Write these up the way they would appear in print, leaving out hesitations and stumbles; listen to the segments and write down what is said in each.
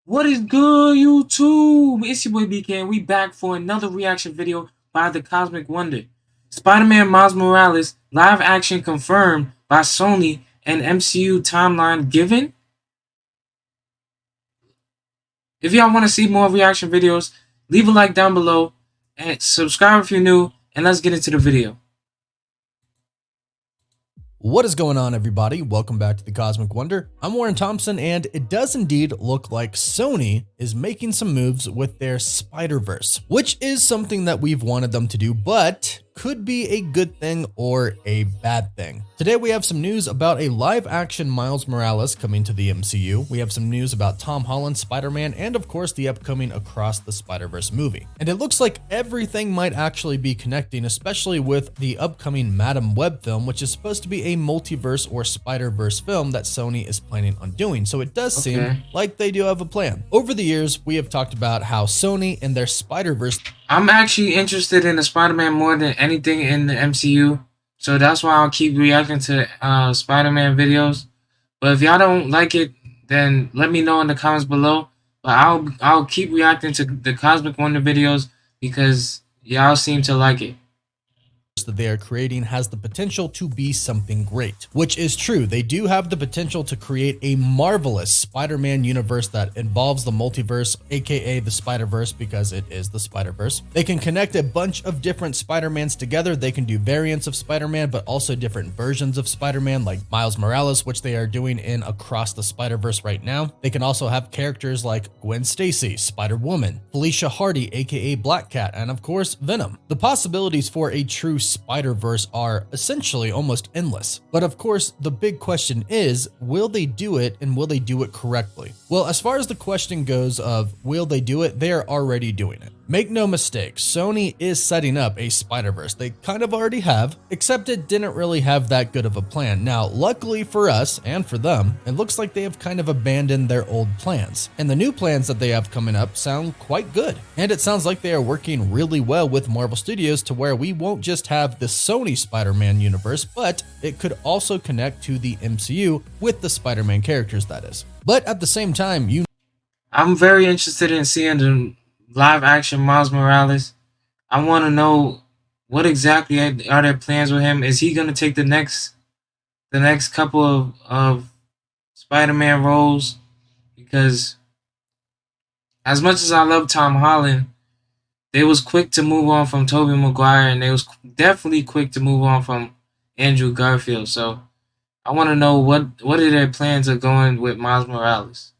What is good, YouTube? It's your boy BK, and we back for another reaction video by the Cosmic Wonder. Spider-Man Miles Morales live action confirmed by Sony and MCU timeline given. If y'all want to see more reaction videos, leave a like down below and subscribe if you're new, and let's get into the video. What is going on, everybody? Welcome back to the Cosmic Wonder. I'm Warren Thompson, and it does indeed look like Sony is making some moves with their Spider-Verse, which is something that we've wanted them to do, but could be a good thing or a bad thing. Today we have some news about a live-action Miles Morales coming to the MCU. We have some news about Tom Holland's Spider-Man and of course the upcoming Across the Spider-Verse movie. And it looks like everything might actually be connecting, especially with the upcoming Madam Web film, which is supposed to be a multiverse or Spider-Verse film that Sony is planning on doing. So it does seem like they do have a plan. Over the years, we have talked about how Sony and their Spider-Verse. I'm actually interested in the Spider-Man more than anything in the MCU, so that's why I'll keep reacting to Spider-Man videos. But if y'all don't like it, then let me know in the comments below. But I'll keep reacting to the Cosmic Wonder videos because y'all seem to like it that they are creating has the potential to be something great, which is true. They do have the potential to create a marvelous Spider-Man universe that involves the multiverse, aka the Spider-Verse, because it is the Spider-Verse. They can connect a bunch of different Spider-Mans together. They can do variants of Spider-Man, but also different versions of Spider-Man, like Miles Morales, which they are doing in Across the Spider-Verse right now. They can also have characters like Gwen Stacy, Spider-Woman, Felicia Hardy, aka Black Cat, and of course Venom. The possibilities for a true Spider-Verse are essentially almost endless. But of course, the big question is, will they do it, and will they do it correctly? Well, as far as the question goes of will they do it, they are already doing it. Make no mistake, Sony is setting up a Spider-Verse. They kind of already have, except it didn't really have that good of a plan. Now, luckily for us and for them, it looks like they have kind of abandoned their old plans. And the new plans that they have coming up sound quite good. And it sounds like they are working really well with Marvel Studios to where we won't just have the Sony Spider-Man universe, but it could also connect to the MCU with the Spider-Man characters, that is. But at the same time, I'm very interested in seeing the live action Miles Morales. I want to know what exactly are their plans with him. Is he going to take the next couple of Spider-Man roles? Because as much as I love Tom Holland, they was quick to move on from Tobey Maguire, and they was definitely quick to move on from Andrew Garfield. So I want to know what are their plans of going with Miles Morales.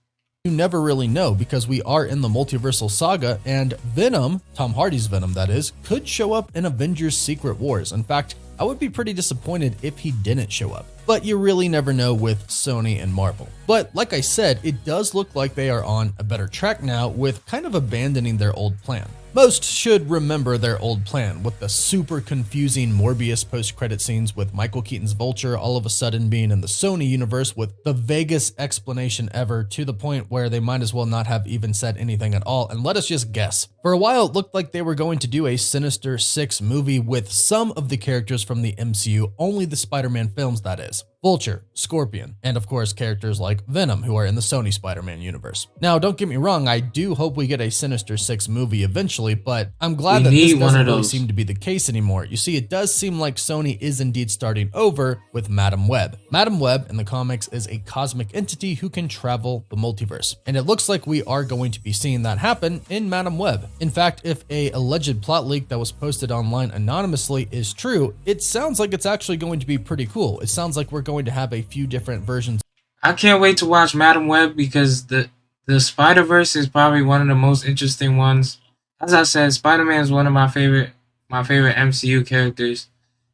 You never really know, because we are in the multiversal saga, and Venom, Tom Hardy's Venom that is, could show up in Avengers Secret Wars. In fact, I would be pretty disappointed if he didn't show up. But you really never know with Sony and Marvel. But like I said, it does look like they are on a better track now with kind of abandoning their old plan. Most should remember their old plan with the super confusing Morbius post-credit scenes with Michael Keaton's Vulture all of a sudden being in the Sony universe with the vaguest explanation ever, to the point where they might as well not have even said anything at all and let us just guess. For a while, it looked like they were going to do a Sinister Six movie with some of the characters from the MCU, only the Spider-Man films that is. Vulture, Scorpion, and of course characters like Venom who are in the Sony Spider-Man universe. Now, don't get me wrong, I do hope we get a Sinister Six movie eventually, but I'm glad that this doesn't really seem to be the case anymore. You see, it does seem like Sony is indeed starting over with Madam Web. Madam Web in the comics is a cosmic entity who can travel the multiverse, and it looks like we are going to be seeing that happen in Madam Web. In fact, if a alleged plot leak that was posted online anonymously is true, it sounds like it's actually going to be pretty cool. It sounds like we're going to have a few different versions. I can't wait to watch Madam Web because the Spider-Verse is probably one of the most interesting ones. As I said, Spider-Man is one of my favorite MCU characters,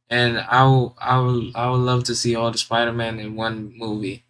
and I would love to see all the Spider-Man in one movie.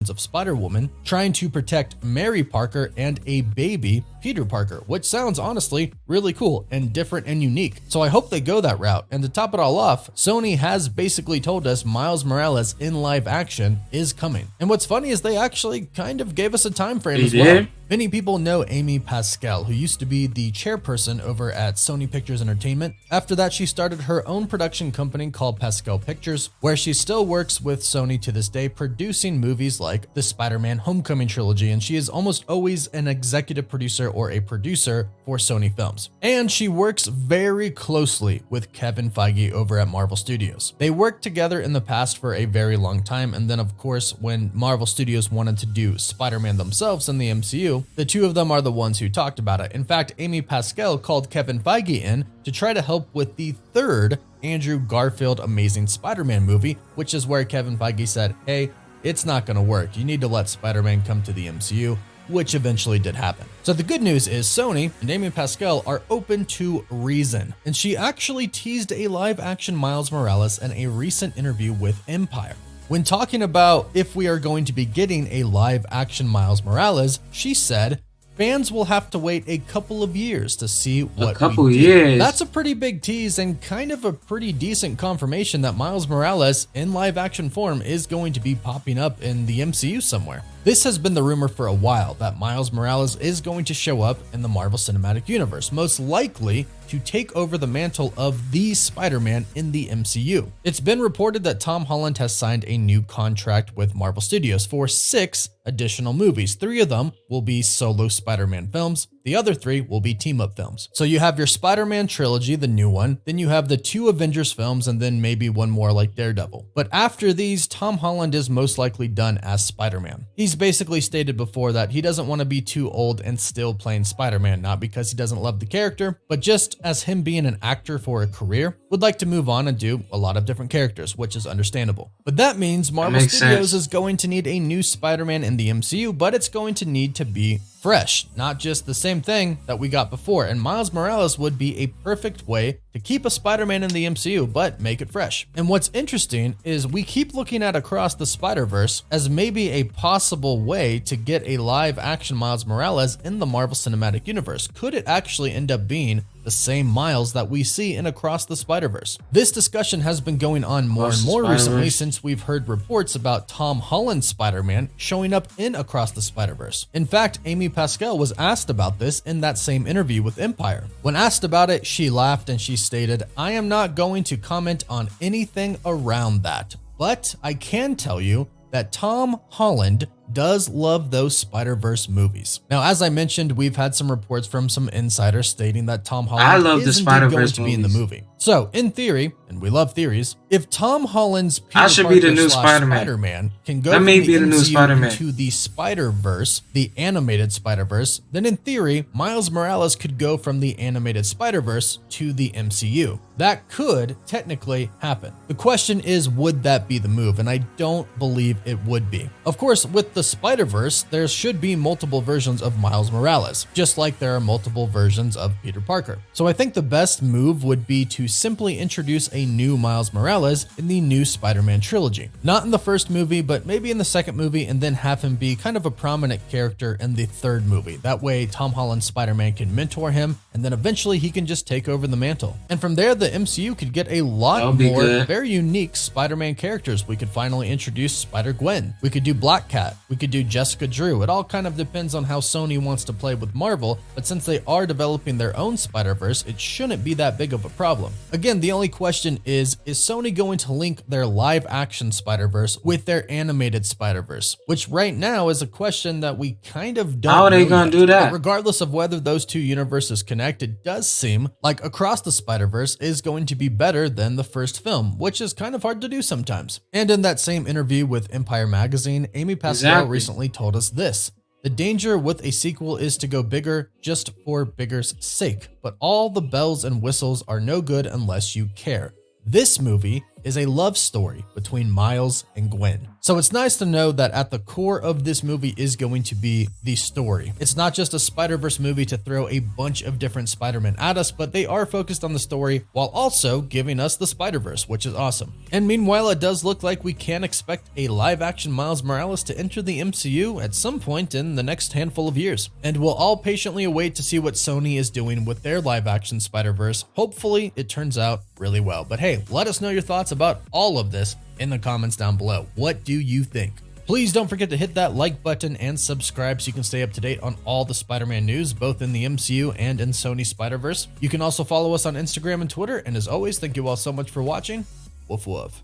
Of Spider-Woman trying to protect Mary Parker and a baby Peter Parker, which sounds honestly really cool and different and unique. So I hope they go that route. And to top it all off, Sony has basically told us Miles Morales in live action is coming. And what's funny is they actually kind of gave us a time frame as well. Many people know Amy Pascal, who used to be the chairperson over at Sony Pictures Entertainment. After that, she started her own production company called Pascal Pictures, where she still works with Sony to this day, producing movies like the Spider-Man Homecoming trilogy, and she is almost always an executive producer or a producer for Sony films. And she works very closely with Kevin Feige over at Marvel Studios. They worked together in the past for a very long time, and then of course, when Marvel Studios wanted to do Spider-Man themselves in the MCU, the two of them are the ones who talked about it. In fact, Amy Pascal called Kevin Feige in to try to help with the third Andrew Garfield Amazing Spider-Man movie, which is where Kevin Feige said, hey, it's not going to work. You need to let Spider-Man come to the MCU, which eventually did happen. So the good news is Sony and Amy Pascal are open to reason, and she actually teased a live-action Miles Morales in a recent interview with Empire. When talking about if we are going to be getting a live-action Miles Morales, she said, fans will have to wait a couple of years to see what we do. That's a pretty big tease and kind of a pretty decent confirmation that Miles Morales in live action form is going to be popping up in the MCU somewhere. This has been the rumor for a while that Miles Morales is going to show up in the Marvel Cinematic Universe, most likely to take over the mantle of the Spider-Man in the MCU. It's been reported that Tom Holland has signed a new contract with Marvel Studios for 6 additional movies. 3 of them will be solo Spider-Man films. The other 3 will be team-up films. So you have your Spider-Man trilogy, the new one, then you have the 2 Avengers films, and then maybe one more like Daredevil. But after these, Tom Holland is most likely done as Spider-Man. He's basically stated before that he doesn't want to be too old and still playing Spider-Man, not because he doesn't love the character, but just as him being an actor for a career, would like to move on and do a lot of different characters, which is understandable. But that means Marvel Studios is going to need a new Spider-Man in the MCU, but it's going to need to be fresh, not just the same thing that we got before. And Miles Morales would be a perfect way to keep a Spider-Man in the MCU, but make it fresh. And what's interesting is we keep looking at Across the Spider-Verse as maybe a possible way to get a live action Miles Morales in the Marvel Cinematic Universe. Could it actually end up being the same Miles that we see in Across the Spider-Verse? This discussion has been going on more and more recently since we've heard reports about Tom Holland's Spider-Man showing up in Across the Spider-Verse. In fact, Amy Pascal was asked about this in that same interview with Empire. When asked about it, she laughed and she stated, "I am not going to comment on anything around that, but I can tell you that Tom Holland does love those Spider-Verse movies." Now, as I mentioned, we've had some reports from some insiders stating that Tom Holland is indeed going to be in the movie. So, in theory, and we love theories, if Tom Holland's Peter Parker / Spider-Man can go from the MCU into the Spider-Verse, the animated Spider-Verse, then in theory, Miles Morales could go from the animated Spider-Verse to the MCU. That could technically happen. The question is, would that be the move? And I don't believe it would be. Of course, with the Spider-Verse, there should be multiple versions of Miles Morales, just like there are multiple versions of Peter Parker. So I think the best move would be to simply introduce a new Miles Morales in the new Spider-Man trilogy. Not in the first movie, but maybe in the second movie, and then have him be kind of a prominent character in the third movie. That way, Tom Holland's Spider-Man can mentor him, and then eventually he can just take over the mantle. And from there, the MCU could get a lot more very unique Spider-Man characters. We could finally introduce Spider-Gwen. We could do Black Cat. We could do Jessica Drew. It all kind of depends on how Sony wants to play with Marvel, but since they are developing their own Spider-Verse, it shouldn't be that big of a problem. Again, the only question is Sony going to link their live-action Spider-Verse with their animated Spider-Verse? Which right now is a question that we kind of don't know. How are they going to do that? But regardless of whether those two universes connect, it does seem like Across the Spider-Verse is going to be better than the first film, which is kind of hard to do sometimes. And in that same interview with Empire Magazine, Amy Pascal recently told us this: "The danger with a sequel is to go bigger just for bigger's sake, but all the bells and whistles are no good unless you care. This movie is a love story between Miles and Gwen." So it's nice to know that at the core of this movie is going to be the story. It's not just a Spider-Verse movie to throw a bunch of different Spider-Man at us, but they are focused on the story while also giving us the Spider-Verse, which is awesome. And meanwhile, it does look like we can expect a live-action Miles Morales to enter the MCU at some point in the next handful of years. And we'll all patiently await to see what Sony is doing with their live-action Spider-Verse. Hopefully, it turns out really well. But hey, let us know your thoughts about all of this in the comments down below. What do you think? Please don't forget to hit that like button and subscribe so you can stay up to date on all the Spider-Man news, both in the MCU and in Sony Spider-Verse. You can also follow us on Instagram and Twitter, and as always, thank you all so much for watching. Woof woof.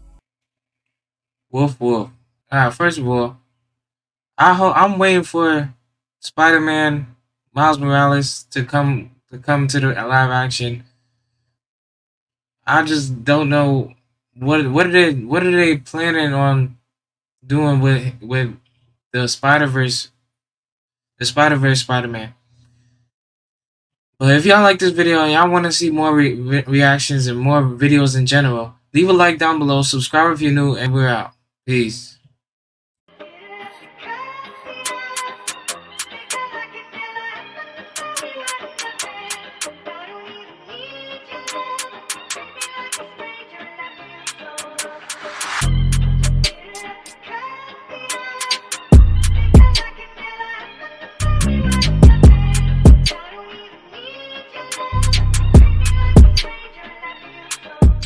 Woof woof. First of all, I'm waiting for Spider-Man Miles Morales to come to the live action. I just don't know what are they planning on doing with the Spider-Verse Spider-Man. But if y'all like this video and y'all want to see more reactions and more videos in general, leave a like down below, subscribe if you're new, and we're out. Peace.